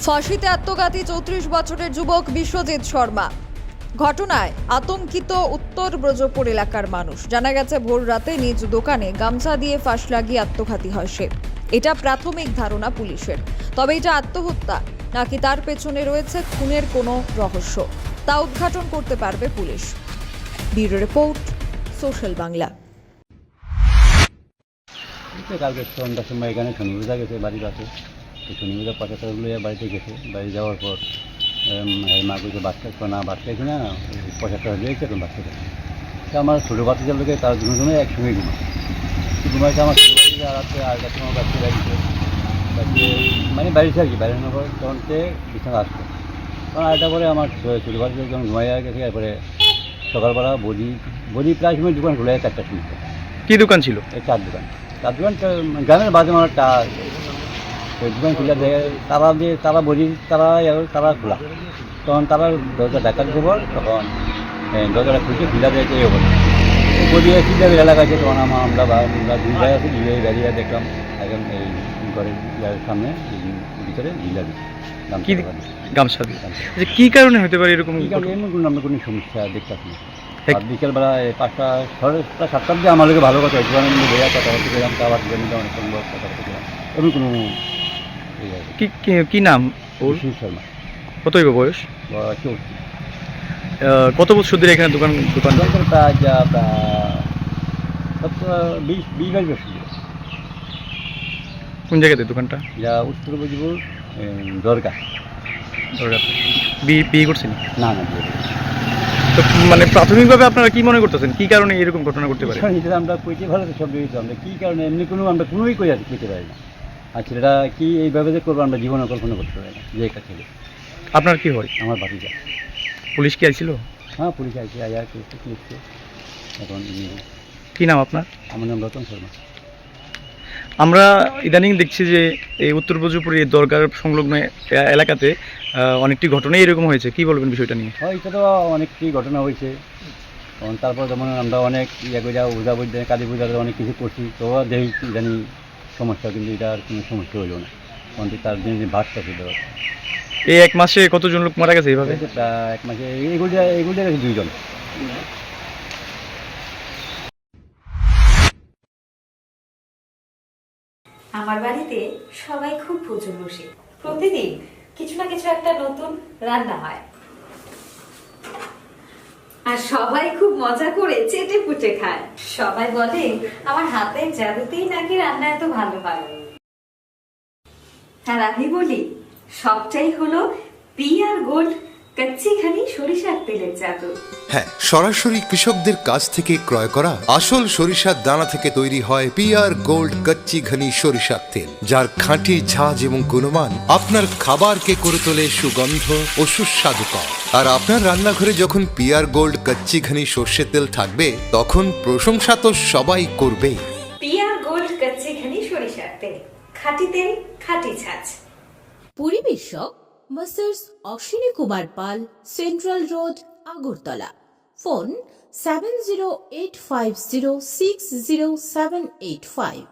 ফাঁসিতে আত্মঘাতী 34 বছরের যুবক বিশ্বজিৎ শর্মা। ঘটনায় আতঙ্কিত উত্তর ব্রজপুর এলাকার মানুষ। জানা গেছে ভোর রাতে নিজ দোকানে গামছা দিয়ে ফাঁস লাগিয়ে আত্মঘাতী হয় সে। এটা প্রাথমিক ধারণা পুলিশের। তবে এটা আত্মহত্যা নাকি তার পেছনে রয়েছে খুনের কোনো রহস্য, তা উদ্ঘাটন করতে পারবে police. Bureau report, social Bangla. কালকে সন্ধ্যার সময় এখানে শনি পূজা গেছে বাড়ির কাছে। শনি পূজা পঁচাত্তরগুলো বাড়িতে গেছে। বাড়ি যাওয়ার পর মা কিছু বাচ্চা না বাচ্চা কিনা 75 হয়ে গেছে এখন বাচ্চাটা। আমার ছোটো বাচ্চা লোকে তার দুজনে একসঙ্গে ঘুমাইছে। আমার ছোটো বাচ্চা আর আছে আর কাছে আমার বাচ্চা বাড়িতে মানে বাড়িতে আর কি বাইরে নেওয়ার পর তখন সে বিছানা আসতো। কারণ আরেকটা করে আমার ছোটো বাচ্চা যখন ঘুমাইয়া গেছে, এরপরে সকালবেলা বডি প্রায় সময় দোকান খুলে 4টার সময়। কি দোকান ছিল? এই চার দোকান গ্রামের বাজে আমার দোকান খুলে দেয়, তারা বডি তারা খোলা। তখন তারা দরজা ডাকার খবর, তখন দরজাটা খুঁজে খুলে দেয় এই অবস্থা। বডি সিদ্ধাবে এলাকা আছে। তখন আমরা দুই ভাই আছি, দুই ভাই বেরিয়ে দেখলাম একদম এই ঘরের সামনে ভিতরে ঢিলা দিচ্ছে গামছা দিয়ে। কি কারণে হতে পারে এরকম? এমন কোনো আমরা কোনো সমস্যা দেখতেছি না। বিকেলবেলা 5টা 7টার দিকে আমার লোকে ভালো কথা হয়েছিল, আমি বইয়া কথা বলতে গেলাম, আবার অনেক সুন্দর কথা বলতে গেলাম। এমন কোনো কি নাম? শিব শর্মা। কতই বয়স? 14। কত বছর ধরে এখানে দোকান প্রায় যা 20-22 বছর। কোন জায়গাতে দোকানটা? যা উত্তর বজপুর দরগা। বিয়ে করছেন? না। তো মানে প্রাথমিকভাবে আপনারা কি মনে করতেছেন, কি কারণে এরকম ঘটনা করতে পারে? আমরা কইতে ভালো সব দিয়েছি, আমরা কী কারণে এমনি আমরা কোনোই কইতে পারি না। আর ছেলেটা কি এইভাবে যে করবো আমরা জীবনে কল্পনা করতে পারি না। যে একটা ছেলে। আপনার কি হয়? আমার ভাতিজা। পুলিশ কি আইছিল? হ্যাঁ, পুলিশ আইছে, আয়া কেসটা লিখছে। এখন কি নাম আপনার? আমার নাম রতন শর্মা। আমরা ইদানিং দেখছি যে এই উত্তর ব্রজপুর এই দরগার সংলগ্ন এলাকাতে অনেকটি ঘটনাই এরকম হয়েছে। কি বলবেন বিষয়টা নিয়ে? হয়, এটা তো অনেকটি ঘটনা হয়েছে। তারপর যেমন আমরা অনেক পূজা বুঝতে কালী পূজাতে অনেক কিছু করছি, তো দেখি জানি সমস্যা, কিন্তু এটা আর কোনো সমস্যা হইল না। কারণ তার দিন ভাতটা ছিল। এই 1 মাসে কতজন লোক মারা গেছে এইভাবে? 1 মাসে এগুলো গেছে 2 জন। আমার বাড়িতে সবাই খুব পুজো বসে, প্রতিদিন কিছু না কিছু একটা নতুন রান্না হয়, আর সবাই খুব মজা করে চেটে পুটে খায়। সবাই বলে আমার হাতের জাদুতেই নাকি রান্না এত ভালো হয়। আর আমি বলি সবটাই হলো পিআর গোল্ড কচ্চিখানি সরিষার তেলের জাদু। হ্যাঁ, সরাসরি কৃষকদের কাছ থেকে ক্রয় করা আসল সরিষার দানা থেকে তৈরি হয় পিআর গোল্ড কচ্চি ঘনি সরিষার তেল, যার খাঁটি ঝাঁজ এবং গুণমান আপনার খাবারকে করে তোলে সুগন্ধ ও সুস্বাদুকর। আর আপনার রান্নাঘরে যখন পিআর গোল্ড কচ্চি ঘনি সর্ষের তেল থাকবে, তখন প্রশংসা তো সবাই করবে। পিআর গোল্ড কচ্চিখানি সরিষার তেল, খাঁটি তেল, খাঁটি ছাঁচ। পরিবেশক masters Ashwini Kumar Pal, central road, Agartala. Phone 7085060785।